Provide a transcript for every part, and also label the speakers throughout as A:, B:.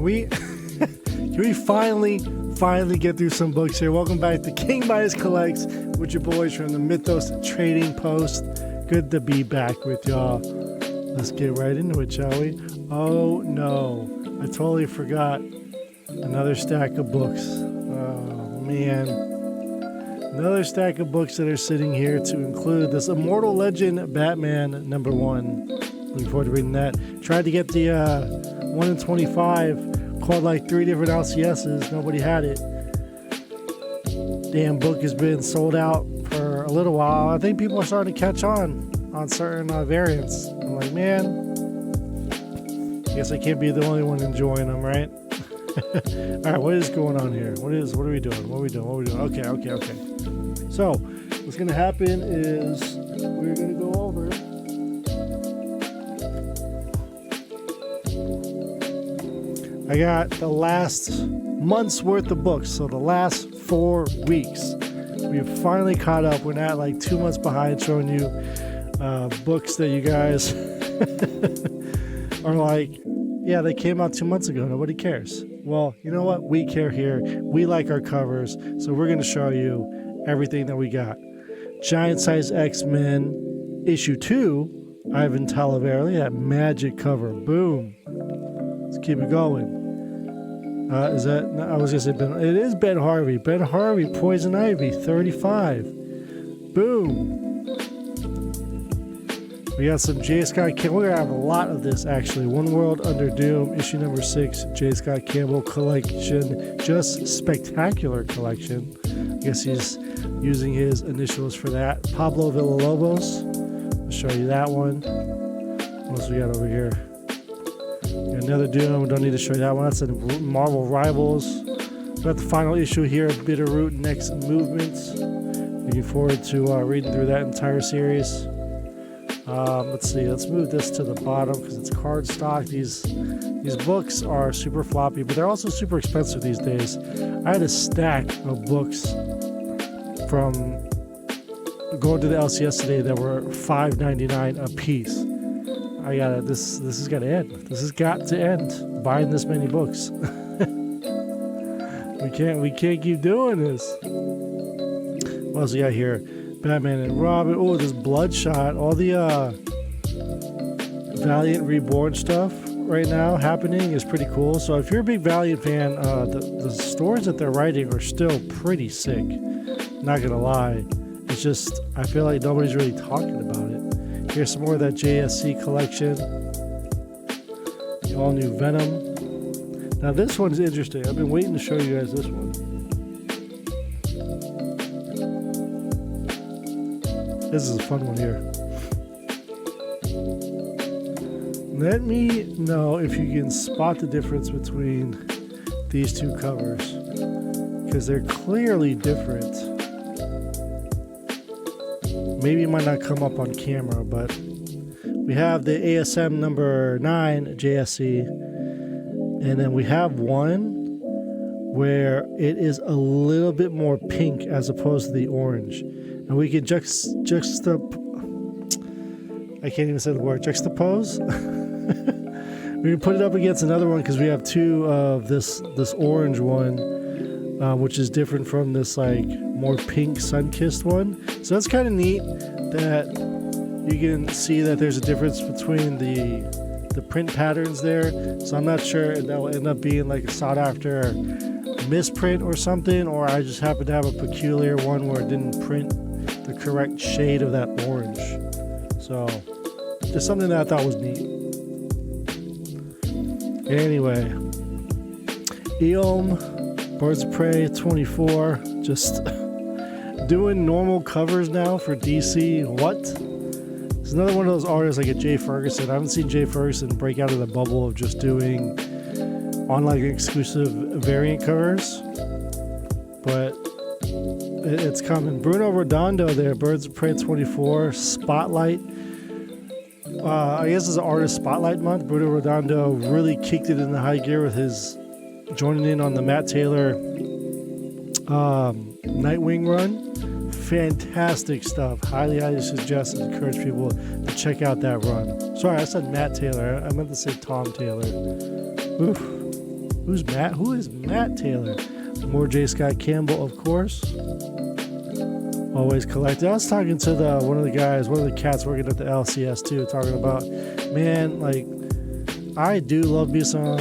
A: we can we finally get through some books here? Welcome back to King Bias Collects with your boys from the Mythos Trading Post. Good to be back with y'all. Let's get right into it, shall we? Oh no, I totally forgot another stack of books. Oh man, another stack of books that are sitting here to include this Immortal Legend Batman #1. Looking forward to reading that. Tried to get the 1 in 25, called like 3 different LCSs. Nobody had it. Damn book has been sold out for a little while. I think people are starting to catch on certain variants. I'm like, man, I guess I can't be the only one enjoying them, right? All right, what is going on here? What are we doing? What are we doing? Okay. So what's going to happen is we're going to go over I got the last month's worth of books, so the last 4 weeks. We've finally caught up. We're not like 2 months behind showing you books that you guys are like, yeah, they came out 2 months ago. Nobody cares. Well, you know what? We care here. We like our covers, so we're going to show you everything that we got. Giant Size X-Men issue 2, Ivan Talaverli, that magic cover. Boom. Let's keep it going. Is that? No, I was gonna say Ben. It is Ben Harvey. Ben Harvey, Poison Ivy, 35. Boom. We got some J. Scott Campbell. We're gonna have a lot of this actually. One World Under Doom, issue number 6, J. Scott Campbell collection. Just spectacular collection. I guess he's using his initials for that. Pablo Villalobos. I'll show you that one. What else we got over here? Another Doom. We don't need to show you that one. That's a Marvel Rivals. We got the final issue here of Bitterroot Next Movements. Looking forward to reading through that entire series. Let's see. Let's move this to the bottom because it's cardstock. These books are super floppy, but they're also super expensive these days. I had a stack of books from going to the LCS today that were $5.99 a piece. I gotta. This has got to end. This has got to end. Buying this many books. We can't keep doing this. What else we got here? Batman and Robin. Oh, this Bloodshot. All the Valiant Reborn stuff right now happening is pretty cool. So if you're a big Valiant fan, the stories that they're writing are still pretty sick. Not gonna lie. It's just I feel like nobody's really talking about it. Here's some more of that JSC collection. The all new Venom. Now this one's interesting. I've been waiting to show you guys this one. This is a fun one here. Let me know if you can spot the difference between these two covers, because they're clearly different. Maybe it might not come up on camera, but we have the ASM number 9 JSC, and then we have one where it is a little bit more pink as opposed to the orange, and we can I can't even say the word, juxtapose. We can put it up against another one because we have 2 of this orange one, which is different from this like more pink sun-kissed one. So that's kind of neat that you can see that there's a difference between the print patterns there. So I'm not sure if that will end up being like a sought after misprint or something, or I just happen to have a peculiar one where it didn't print the correct shade of that orange. So just something that I thought was neat. Anyway, Eom, Birds of Prey 24, just doing normal covers now for DC. What? It's another one of those artists like a Jay Ferguson. I haven't seen Jay Ferguson break out of the bubble of just doing online exclusive variant covers, but it's coming. Bruno Redondo there, Birds of Prey 24, Spotlight. I guess it's an artist spotlight month. Bruno Redondo really kicked it into high gear with his joining in on the Matt Taylor Nightwing run. Fantastic stuff. Highly suggest and encourage people to check out that run. Sorry, I said Matt Taylor. I meant to say Tom Taylor. Oof. Who's Matt? Who is Matt Taylor? More J. Scott Campbell, of course. Always collected. I was talking to one of the cats working at the LCS too, talking about, man, like, I do love me some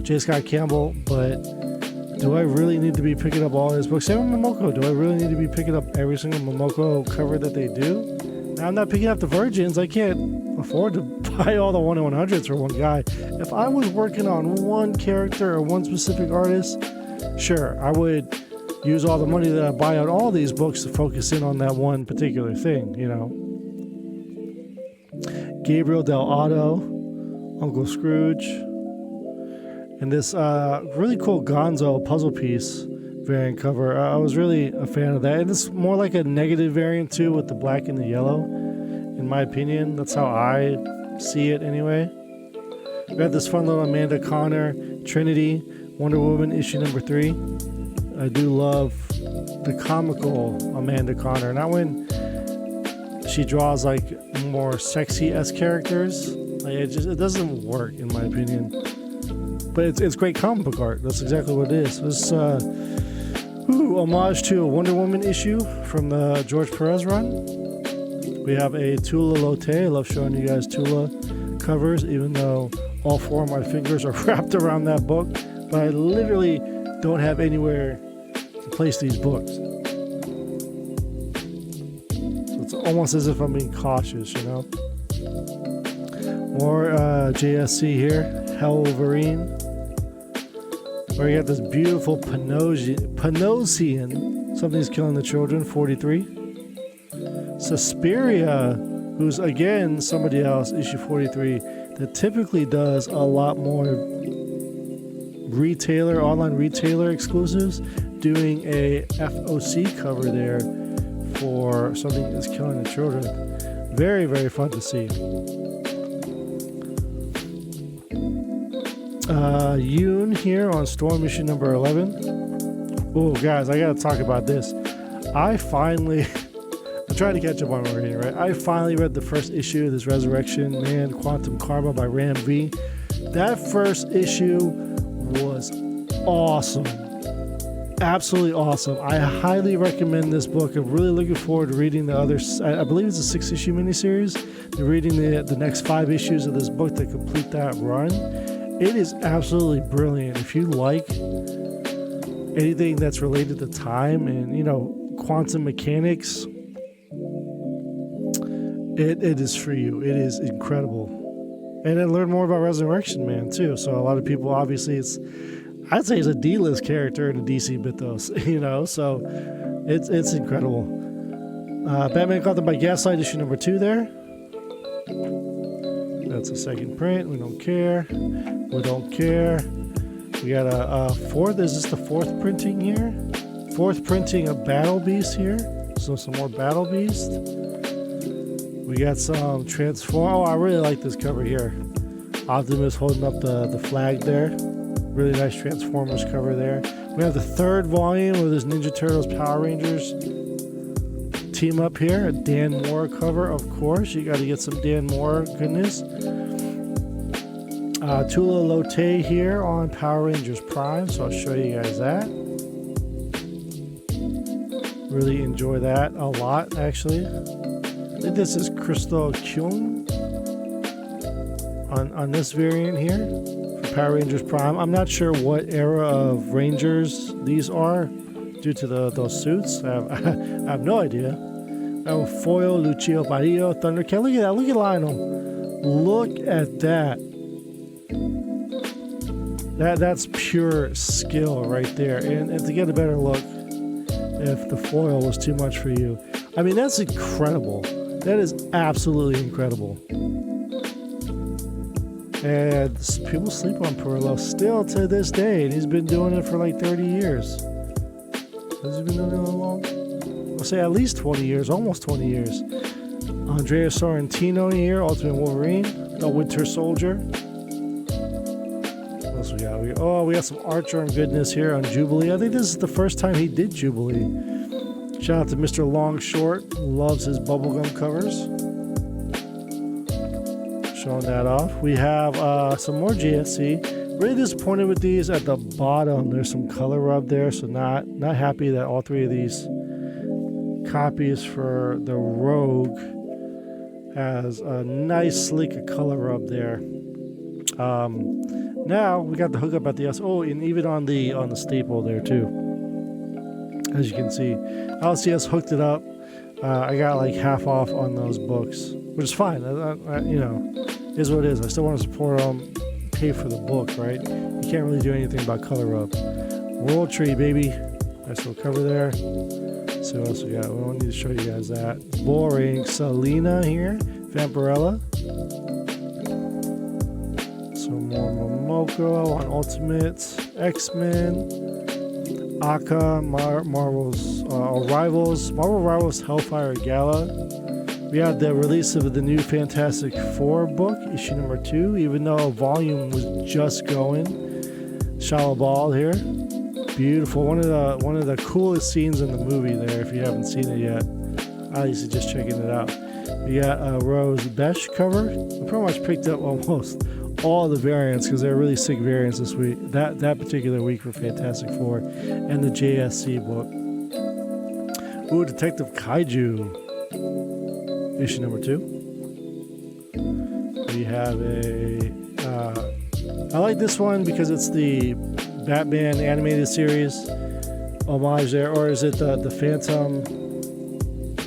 A: J. Scott Campbell, but do I really need to be picking up all his books? Same with Momoko. Do I really need to be picking up every single Momoko cover that they do? Now, I'm not picking up the Virgins. I can't afford to buy all the 1-in-100s for one guy. If I was working on one character or one specific artist, sure, I would use all the money that I buy on all these books to focus in on that one particular thing, you know. Gabriel Del Otto, Uncle Scrooge, and this really cool Gonzo puzzle piece variant cover. I was really a fan of that. And it's more like a negative variant too, with the black and the yellow, in my opinion. That's how I see it anyway. We have this fun little Amanda Connor Trinity Wonder Woman issue number 3. I do love the comical Amanda Connor, not when she draws like more sexy-esque characters. Like it doesn't work in my opinion. But it's great comic book art. That's exactly what it is. This homage to a Wonder Woman issue from the George Perez run. We have a Tula Lotte. I love showing you guys Tula covers, even though all 4 of my fingers are wrapped around that book. But I literally don't have anywhere to place these books. So it's almost as if I'm being cautious, you know. More JSC here, Hellverine. Where you got this beautiful Panosian, Something's Killing the Children, 43. Suspiria, who's again somebody else, issue 43, that typically does a lot more online retailer exclusives, doing a FOC cover there for Something Is Killing the Children. Very, very fun to see. Yoon here on Storm issue number 11. Oh, guys, I gotta talk about this. I'm trying to catch up on my reading, right? I finally read the first issue of this Resurrection Man Quantum Karma by Ram V. That first issue was awesome. Absolutely awesome. I highly recommend this book. I'm really looking forward to reading the other, I believe it's a 6-issue miniseries. To reading the next 5 issues of this book to complete that run. It is absolutely brilliant. If you like anything that's related to time and, you know, quantum mechanics, it is for you. It is incredible. And I learned more about Resurrection Man too. So a lot of people, obviously, I'd say it's a D-list character in a DC mythos, you know. So it's incredible. Batman Gotham by Gaslight issue number 2 there. That's a second print. We don't care. We don't care. We got a 4th. Is this the 4th printing here? 4th printing of Battle Beast here. So some more Battle Beast. We got some Transform. Oh, I really like this cover here. Optimus holding up the flag there. Really nice Transformers cover there. We have the 3rd volume with this Ninja Turtles Power Rangers team up here. A Dan Moore cover, of course. You got to get some Dan Moore goodness. Tula Lotte here on Power Rangers Prime, so I'll show you guys that. Really enjoy that a lot, actually. I think this is Crystal Kyung on this variant here for Power Rangers Prime. I'm not sure what era of Rangers these are due to those suits. I have no idea. Foil, Lucio Barrio, Thundercat. Look at that. Look at Lionel. Look at that. That's pure skill right there. And to get a better look, if the foil was too much for you. I mean, that's incredible. That is absolutely incredible. And people sleep on Perillo still to this day. And he's been doing it for like 30 years. Has he been doing it that long? I'll say at least 20 years, almost 20 years. Andrea Sorrentino here, Ultimate Wolverine, the Winter Soldier. What else we got? We got some Archer and goodness here on Jubilee. I think this is the first time he did Jubilee. Shout out to Mr. Longshort, loves his bubblegum covers. Showing that off. We have some more GSC. Really disappointed with these. At the bottom, there's some color rub there, so not happy that all three of these copies for the Rogue has a nice sleek color rub there. Now we got the hookup at the S. Oh, and even on the staple there too. As you can see, LCS hooked it up. I got like half off on those books, which is fine. You know, is what it is. I still want to support them, pay for the book, right? You can't really do anything about color rub. World Tree, baby. Nice little cover there. So what else we got? We don't need to show you guys that. Boring. Selena here. Vampirella. Some more Momoko on Ultimates. X-Men. Aka, Marvel's Rivals. Marvel Rivals Hellfire Gala. We had the release of the new Fantastic Four book, issue number 2, even though a volume was just going. Shalabal here. Beautiful. One of the coolest scenes in the movie there, if you haven't seen it yet. I used to just checking it out. We got a Rose Besh cover. I pretty much picked up almost all the variants because they're really sick variants this week. That particular week for Fantastic Four and the JSC book. Ooh, Detective Kaiju. Issue number 2. We have I like this one because it's the Batman animated series homage there, or is it the Phantom,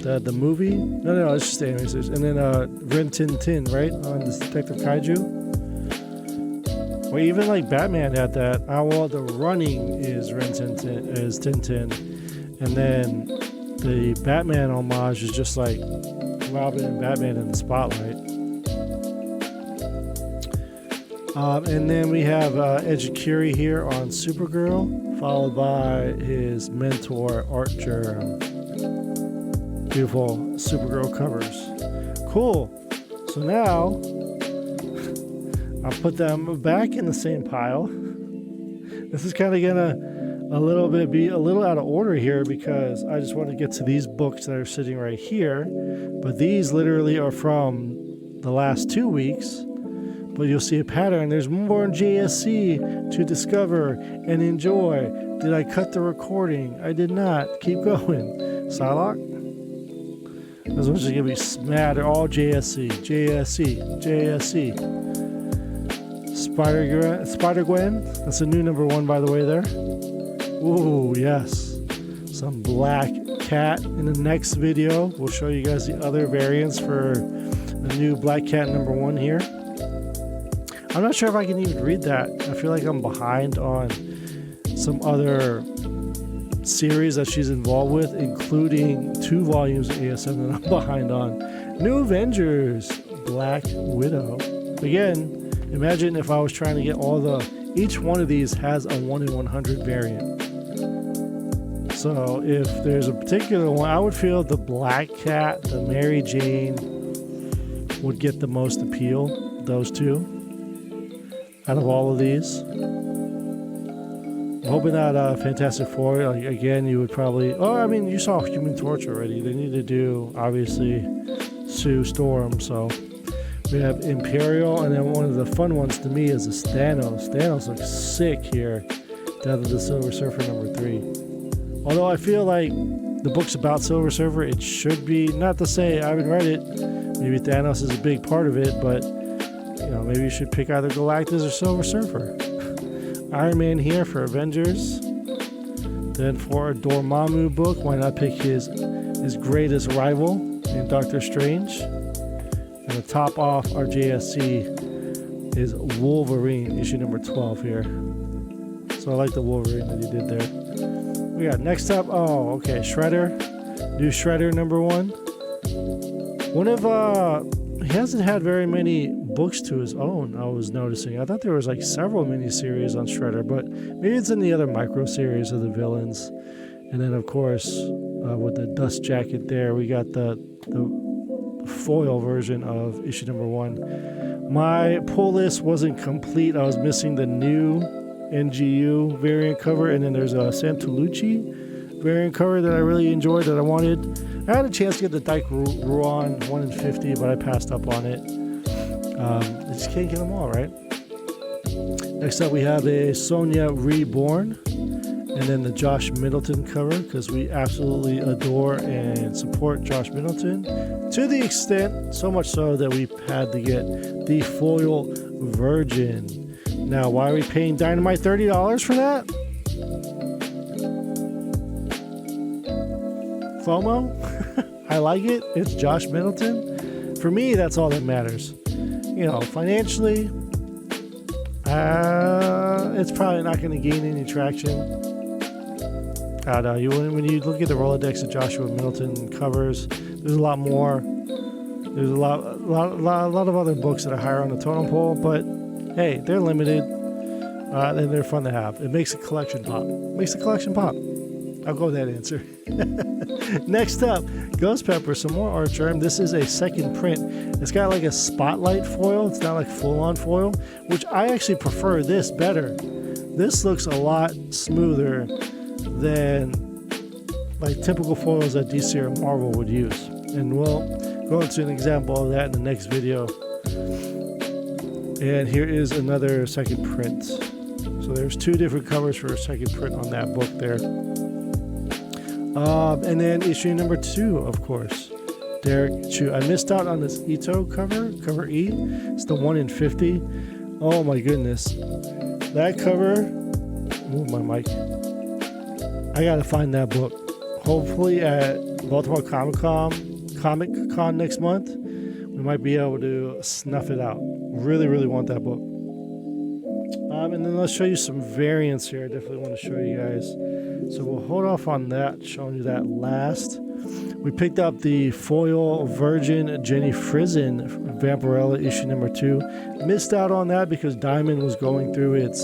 A: the movie? No, it's just the animated series. And then Ren Tin Tin, right, on this Detective Kaiju. Well, even like Batman had that. Well, the running is Ren Tin Tin, is Tintin, and then the Batman homage is just like Robin and Batman in the spotlight. And then we have Ejikiri here on Supergirl, followed by his mentor Art Germ. Beautiful Supergirl covers. Cool. So now I'll put them back in the same pile. This is kind of gonna be a little out of order here because I just want to get to these books that are sitting right here. But these literally are from the last 2 weeks. But you'll see a pattern. There's more JSC to discover and enjoy. Did I cut the recording? I did not. Keep going. Psylocke? This one's just going to be mad. They're all JSC. JSC. Spider-Gwen. That's a new number 1, by the way, there. Ooh, yes. Some Black Cat. In the next video, we'll show you guys the other variants for the new Black Cat number 1 here. I'm not sure if I can even read that. I feel like I'm behind on some other series that she's involved with, including 2 volumes of ASM that I'm behind on. New Avengers, Black Widow. Again, imagine if I was trying to get each one of these has a 1 in 100 variant. So if there's a particular one, I would feel the Black Cat, the Mary Jane would get the most appeal, those 2. Out of all of these, I'm hoping that Fantastic Four, again, you would probably. You saw Human Torch already. They need to do obviously Sue Storm. So we have Imperial, and then one of the fun ones to me is the Thanos. Thanos looks sick here. Death of the Silver Surfer number 3. Although I feel like the book's about Silver Surfer, it should be. Not to say I haven't read it. Maybe Thanos is a big part of it, but. Maybe you should pick either Galactus or Silver Surfer. Iron Man here for Avengers. Then for a Dormammu book, why not pick his greatest rival in Doctor Strange? And to top off our JSC is Wolverine, issue number 12 here. So I like the Wolverine that he did there. We got next up, Shredder. New Shredder number 1. He hasn't had very many books to his own, I was noticing. I thought there was like several miniseries on Shredder, but maybe it's in the other micro series of the villains. And then of course, with the dust jacket there, we got the foil version of issue number 1. My pull list wasn't complete. I was missing the new NGU variant cover, and then there's a Santolucci variant cover that I really enjoyed that I wanted. I had a chance to get the Dyke Ruan 1 in 50, but I passed up on it. I just can't get them all, right? Next up, we have a Sonya Reborn, and then the Josh Middleton cover, because we absolutely adore and support Josh Middleton to the extent, so much so that we had to get the foil Virgin. Now, why are we paying Dynamite $30 for that? FOMO? I like it. It's Josh Middleton. For me, that's all that matters. You know, financially, it's probably not going to gain any traction. I don't know. When you look at the Rolodex of Joshua Middleton covers, there's a lot more. There's a lot of other books that are higher on the totem pole, but hey, they're limited, and they're fun to have. It makes a collection pop. I'll go with that answer. Next up, Ghost Pepper, some more art charm. This is a second print. It's got like a spotlight foil. It's not like full-on foil, which I actually prefer this better. This looks a lot smoother than like typical foils that DC or Marvel would use. And we'll go into an example of that in the next video. And here is another second print. So there's two different covers for a second print on that book there. And then issue number 2, of course, Derek Chu. I missed out on this Ito cover E. It's the 1 in 50. Oh my goodness. That cover, move my mic. I gotta find that book. Hopefully at Baltimore Comic Con next month, we might be able to snuff it out. Really, really want that book. And then let's show you some variants here. I definitely want to show you guys. So we'll hold off on that, showing you that last. We picked up the foil Virgin Jenny Frizen Vampirella issue number 2. Missed out on that because Diamond was going through its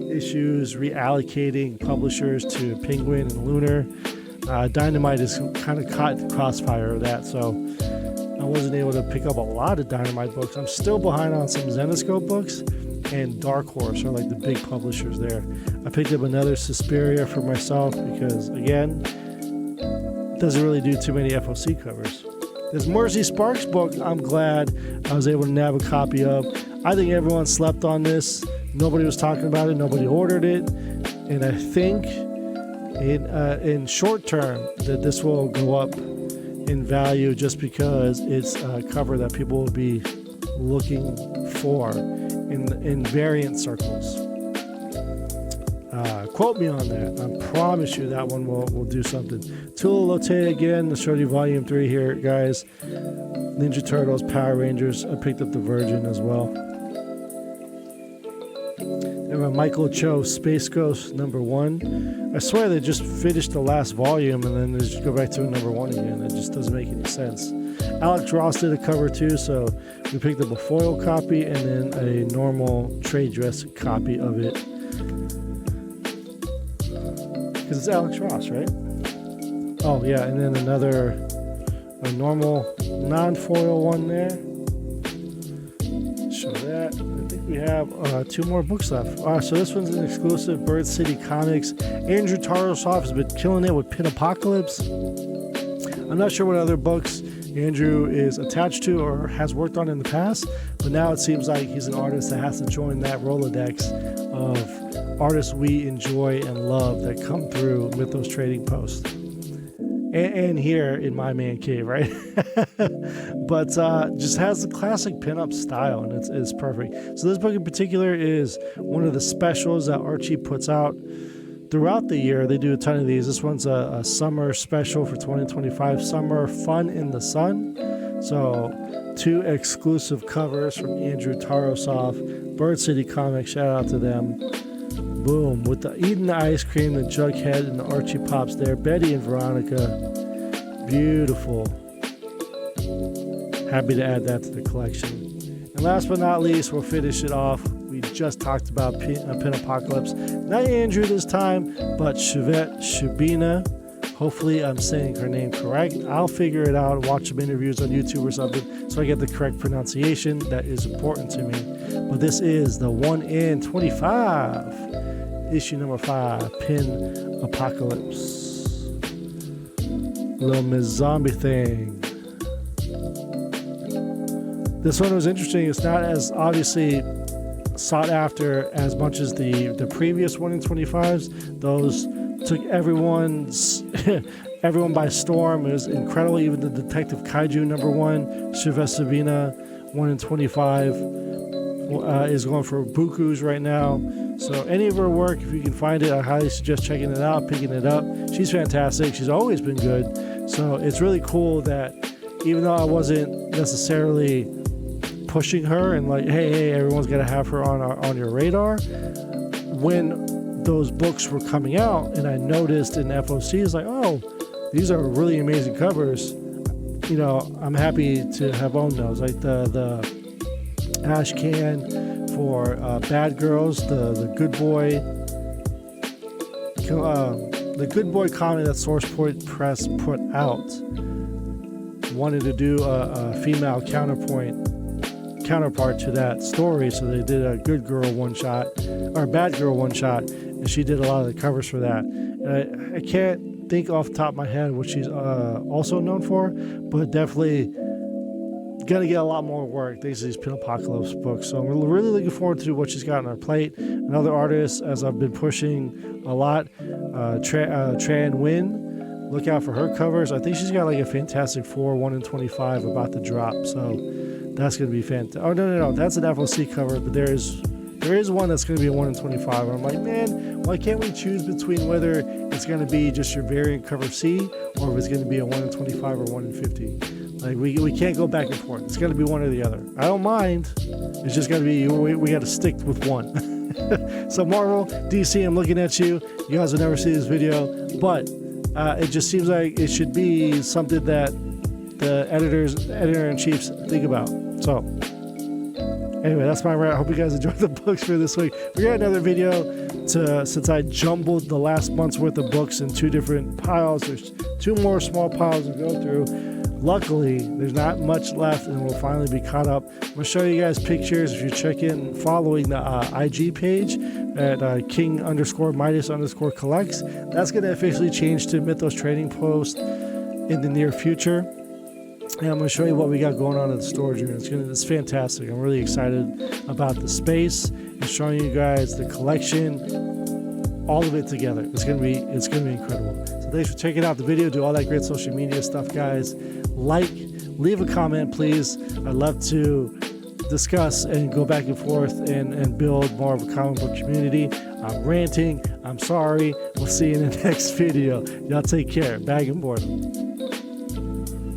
A: issues, reallocating publishers to Penguin and Lunar. Dynamite is kind of caught the crossfire of that, so I wasn't able to pick up a lot of Dynamite books. I'm still behind on some Zenescope books, and Dark Horse are like the big publishers there. I picked up another Suspiria for myself because, again, it doesn't really do too many FOC covers. This Mercy Sparks book, I'm glad I was able to nab a copy of. I think everyone slept on this. Nobody was talking about it. Nobody ordered it. And I think in short term that this will go up in value just because it's a cover that people will be looking for in variant circles. Quote me on that. I promise you that one will do something. Tula Lotte again, the Shorty Volume 3 here, guys. Ninja Turtles, Power Rangers. I picked up the Virgin as well. Then a Michael Cho, Space Ghost number 1. I swear they just finished the last volume and then they just go back to a number 1 again. It just doesn't make any sense. Alex Ross did a cover too, so we picked up a foil copy and then a normal trade dress copy of it. Because it's Alex Ross, right? Oh yeah, and then a normal non-foil one there. Show that. I think we have 2 more books left. So this one's an exclusive Bird City Comics. Andrew Tarosov has been killing it with Pin Apocalypse. I'm not sure what other books Andrew is attached to or has worked on in the past, but now it seems like he's an artist that has to join that Rolodex of artists we enjoy and love that come through Mythos Trading Post. And here in my man cave, right? But just has the classic pinup style, and it's perfect. So this book in particular is one of the specials that Archie puts out throughout the year. They do a ton of these. This one's a summer special for 2025, Summer Fun in the Sun. So 2 exclusive covers from Andrew Tarosov, Bird City Comics, shout out to them. Boom, with the eating the ice cream, the Jughead and the Archie Pops there, Betty and Veronica, beautiful. Happy to add that to the collection. And last but not least, we'll finish it off. We just talked about Pin Apocalypse. Not Andrew this time, but Chevette Shabina. Hopefully I'm saying her name correct. I'll figure it out, watch some interviews on YouTube or something so I get the correct pronunciation. That is important to me. But this is the 1 in 25, issue number 5, Pin Apocalypse. Little Miss Zombie thing. This one was interesting. It's not as obviously sought after as much as the previous 1 in 25s. Those took everyone by storm. It was incredible. Even the Detective Kaiju #1, Shivesabina 1 in 25, is going for bukus right now. So any of her work, if you can find it, I highly suggest checking it out, picking it up. She's fantastic. She's always been good. So it's really cool that even though I wasn't necessarily pushing her and like, hey, everyone's got to have her on your radar, when those books were coming out and I noticed in FOC, it's like, oh, these are really amazing covers. You know, I'm happy to have owned those. Like the Ash Can for Bad Girls, the Good Boy, comic that SourcePoint Press put out. Wanted to do a female counterpart to that story, so they did a Good Girl one shot or a Bad Girl one shot, and she did a lot of the covers for that. And I can't think off the top of my head what she's also known for, but definitely gonna get a lot more work thanks to these Pin-Apocalypse books. So I'm really looking forward to what she's got on her plate. Another artist, as I've been pushing a lot, Tran Nguyen. Look out for her covers. I think she's got like a Fantastic Four 1 in 25 about to drop. So that's gonna be fantastic. Oh no, that's an FOC cover, but there is one that's gonna be a 1 in 25. And I'm like, man, why can't we choose between whether it's gonna be just your variant cover C or if it's gonna be a 1 in 25 or 1 in 50? Like we can't go back and forth. It's gonna be one or the other. I don't mind. It's just gonna be we got to stick with one. So Marvel, DC, I'm looking at you. You guys will never see this video, but it just seems like it should be something that the editor-in-chiefs think about. So anyway, that's my rant. I hope you guys enjoyed the books for this week. We got another video since I jumbled the last month's worth of books in 2 different piles. There's 2 more small piles to go through. Luckily, there's not much left, and we'll finally be caught up. I'm going to show you guys pictures. If you check in following the IG page at King_Mythos_collects, that's going to officially change to Mythos Trading Post in the near future. And I'm going to show you what we got going on in the storage room. It's fantastic. I'm really excited about the space and showing you guys the collection, all of it together. It's going to be incredible. So thanks for checking out the video. Do all that great social media stuff, guys. Like, leave a comment, please. I'd love to discuss and go back and forth and build more of a comic book community. I'm ranting. I'm sorry. We'll see you in the next video. Y'all take care. Bag and board.